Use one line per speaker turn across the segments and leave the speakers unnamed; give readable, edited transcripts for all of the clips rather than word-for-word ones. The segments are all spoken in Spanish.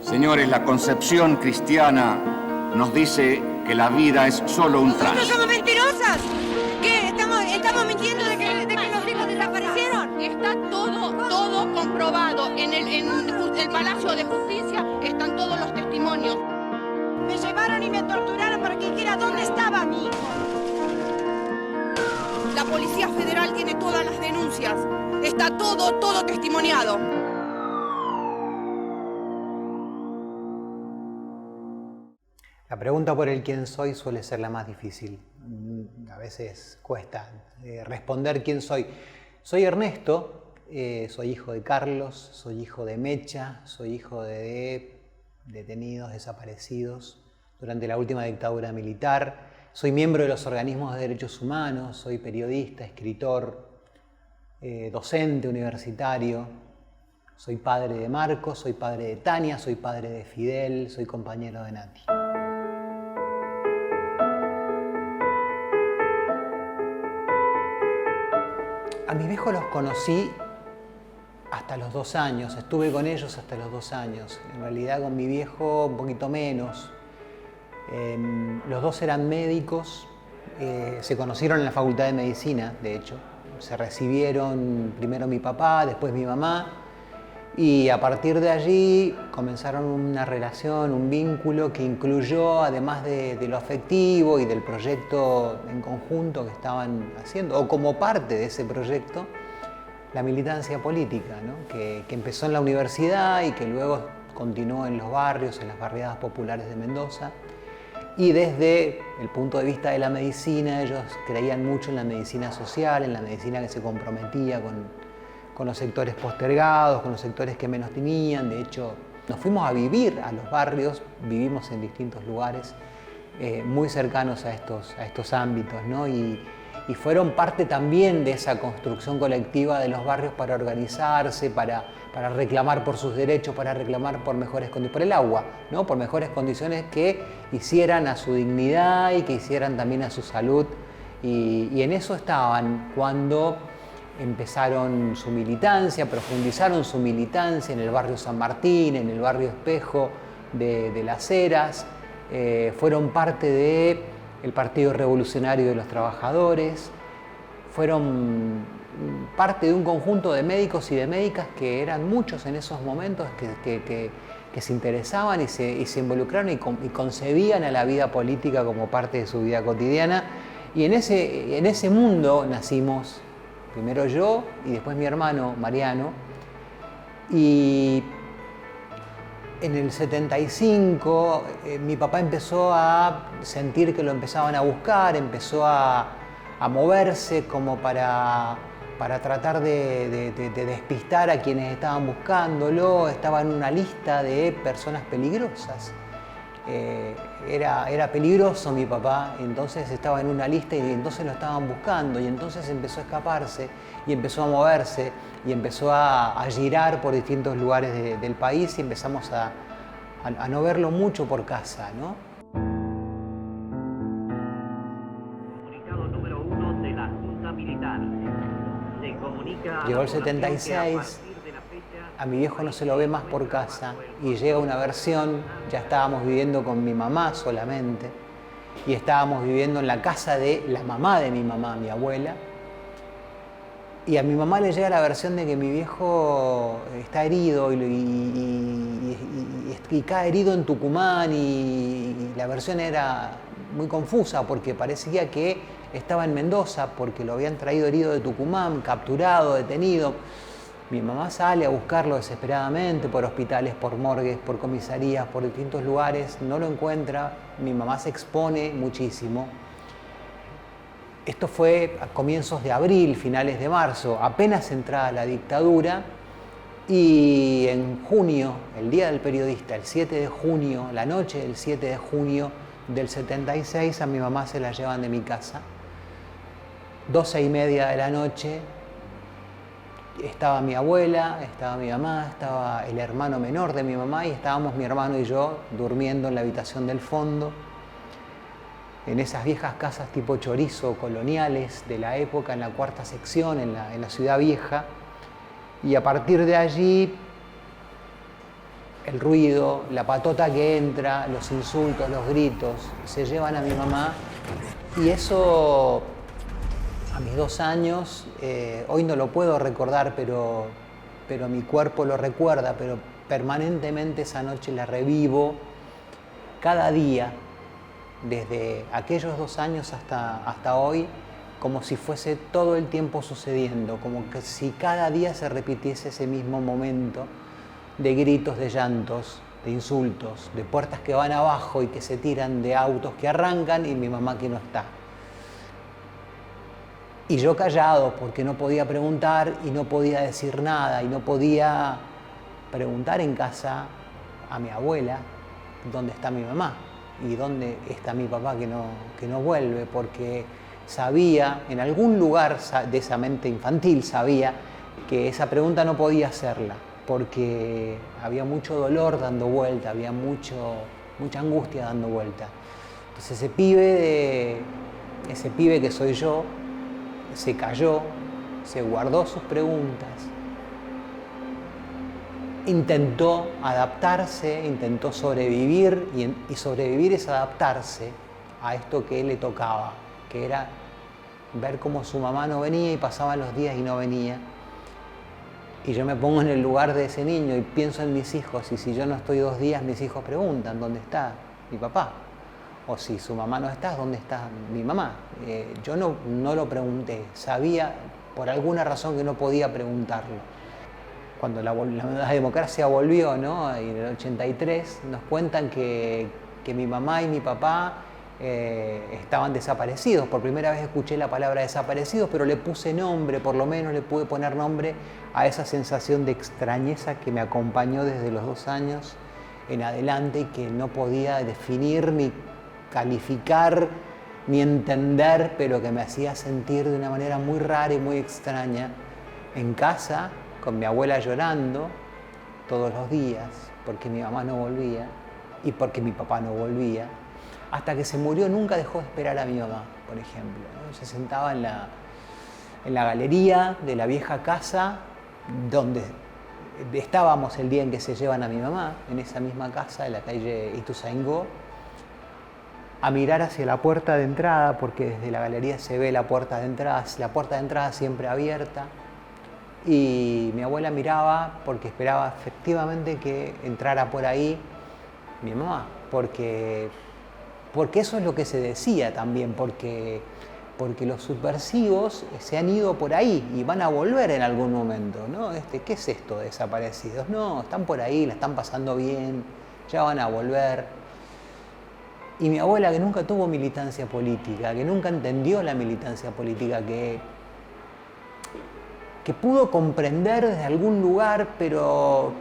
Señores, la concepción cristiana nos dice que la vida es solo un trance.
¿Nosotros somos mentirosas? ¿Qué? ¿Estamos mintiendo de que los hijos desaparecieron?
Está todo comprobado. En el Palacio de Justicia están todos los testimonios.
Me llevaron y me torturaron para que dijera dónde estaba mi hijo.
La Policía Federal tiene todas las denuncias. Está todo testimoniado.
La pregunta por el quién soy suele ser la más difícil. A veces cuesta responder quién soy. Soy Ernesto, soy hijo de Carlos, soy hijo de Mecha, soy hijo de detenidos, desaparecidos durante la última dictadura militar. Soy miembro de los organismos de derechos humanos, soy periodista, escritor, docente universitario. Soy padre de Marcos, soy padre de Tania, soy padre de Fidel, soy compañero de Nati. A mis viejos los conocí hasta los 2 años, estuve con ellos hasta los 2 años. En realidad con mi viejo un poquito menos. Los dos eran médicos, se conocieron en la Facultad de Medicina, de hecho. Se recibieron primero mi papá, después mi mamá. Y a partir de allí comenzaron una relación, un vínculo que incluyó, además de lo afectivo y del proyecto en conjunto que estaban haciendo, o como parte de ese proyecto, la militancia política, ¿no? que empezó en la universidad y que luego continuó en los barrios, en las barriadas populares de Mendoza. Y desde el punto de vista de la medicina, ellos creían mucho en la medicina social, en la medicina que se comprometía con los sectores postergados, con los sectores que menos tenían. De hecho, nos fuimos a vivir a los barrios, vivimos en distintos lugares muy cercanos a estos ámbitos, ¿no? Y fueron parte también de esa construcción colectiva de los barrios para organizarse, para reclamar por sus derechos, para reclamar por mejores condiciones, por el agua, ¿no? Por mejores condiciones que hicieran a su dignidad y que hicieran también a su salud. Y en eso estaban cuando empezaron su militancia, profundizaron su militancia en el barrio San Martín, en el barrio Espejo de Las Heras, fueron parte del Partido Revolucionario de los Trabajadores, fueron parte de un conjunto de médicos y de médicas que eran muchos en esos momentos que se interesaban y se involucraron y concebían a la vida política como parte de su vida cotidiana. Y en ese mundo nacimos primero yo y después mi hermano Mariano. Y en el 75 mi papá empezó a sentir que lo empezaban a buscar, empezó a moverse como para tratar de despistar a quienes estaban buscándolo. Estaba en una lista de personas peligrosas. Era peligroso mi papá, entonces estaba en una lista y entonces lo estaban buscando y entonces empezó a escaparse y empezó a moverse y empezó a girar por distintos lugares del país y empezamos a no verlo mucho por casa, ¿no?
Comunicado número 1 de la Junta Militar. Se comunica
Llegó el 76, a mi viejo no se lo ve más por casa y llega una versión, ya estábamos viviendo con mi mamá solamente y estábamos viviendo en la casa de la mamá de mi mamá, mi abuela, y a mi mamá le llega la versión de que mi viejo está herido y cae herido en Tucumán y la versión era muy confusa porque parecía que estaba en Mendoza porque lo habían traído herido de Tucumán, capturado, detenido. Mi mamá sale a buscarlo desesperadamente por hospitales, por morgues, por comisarías, por distintos lugares, no lo encuentra, mi mamá se expone muchísimo. Esto fue a comienzos de abril, finales de marzo, apenas entrada la dictadura, y en junio, el Día del Periodista, el 7 de junio, la noche del 7 de junio del 76, a mi mamá se la llevan de mi casa. 12:30 de la noche, estaba mi abuela, estaba mi mamá, estaba el hermano menor de mi mamá y estábamos mi hermano y yo durmiendo en la habitación del fondo, en esas viejas casas tipo chorizo coloniales de la época, en la cuarta sección, en la Ciudad Vieja. Y a partir de allí el ruido, la patota que entra, los insultos, los gritos, se llevan a mi mamá. Y eso, a mis 2 años, hoy no lo puedo recordar, pero mi cuerpo lo recuerda, pero permanentemente esa noche la revivo cada día, desde aquellos 2 años hasta hoy, como si fuese todo el tiempo sucediendo, como que si cada día se repitiese ese mismo momento de gritos, de llantos, de insultos, de puertas que van abajo y que se tiran, de autos que arrancan y mi mamá que no está. Y yo callado, porque no podía preguntar y no podía decir nada, y no podía preguntar en casa a mi abuela dónde está mi mamá y dónde está mi papá que no vuelve, porque sabía, en algún lugar de esa mente infantil sabía que esa pregunta no podía hacerla, porque había mucho dolor dando vuelta, había mucha angustia dando vuelta. Entonces ese pibe que soy yo, se calló, se guardó sus preguntas, intentó adaptarse, intentó sobrevivir, y sobrevivir es adaptarse a esto que le tocaba, que era ver cómo su mamá no venía y pasaban los días y no venía. Y yo me pongo en el lugar de ese niño y pienso en mis hijos, y si yo no estoy 2 días, mis hijos preguntan, ¿dónde está mi papá? O si su mamá no está, ¿dónde está mi mamá? Yo no lo pregunté, sabía por alguna razón que no podía preguntarlo. Cuando la democracia volvió, ¿no? Y en el 83 nos cuentan que mi mamá y mi papá estaban desaparecidos. Por primera vez escuché la palabra desaparecidos, pero le puse nombre, por lo menos le pude poner nombre a esa sensación de extrañeza que me acompañó desde los 2 años en adelante y que no podía definir ni calificar ni entender, pero que me hacía sentir de una manera muy rara y muy extraña en casa, con mi abuela llorando todos los días porque mi mamá no volvía y porque mi papá no volvía. Hasta que se murió nunca dejó de esperar a mi mamá, por ejemplo, ¿no? Se sentaba en la galería de la vieja casa donde estábamos el día en que se llevan a mi mamá, en esa misma casa de la calle Ituzaingó, a mirar hacia la puerta de entrada, porque desde la galería se ve la puerta de entrada siempre abierta, y mi abuela miraba porque esperaba efectivamente que entrara por ahí mi mamá, porque eso es lo que se decía también, porque los subversivos se han ido por ahí y van a volver en algún momento, ¿no? ¿Qué es esto de desaparecidos? No, están por ahí, la están pasando bien, ya van a volver. Y mi abuela, que nunca tuvo militancia política, que nunca entendió la militancia política, que pudo comprender desde algún lugar, pero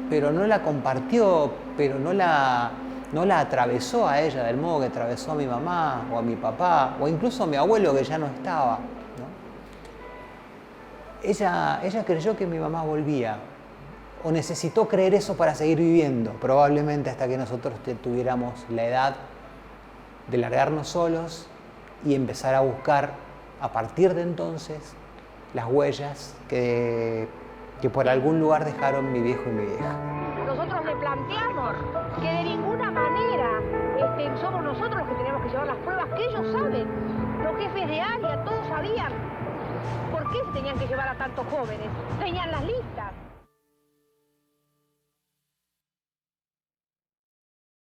no la compartió, pero no la atravesó a ella del modo que atravesó a mi mamá o a mi papá, o incluso a mi abuelo que ya no estaba, ¿no? Ella creyó que mi mamá volvía, o necesitó creer eso para seguir viviendo, probablemente hasta que nosotros tuviéramos la edad de largarnos solos y empezar a buscar a partir de entonces las huellas que por algún lugar dejaron mi viejo y mi vieja.
Nosotros le planteamos que de ninguna manera somos nosotros los que tenemos que llevar las pruebas, que ellos saben, los jefes de área, todos sabían por qué se tenían que llevar a tantos jóvenes, tenían las listas.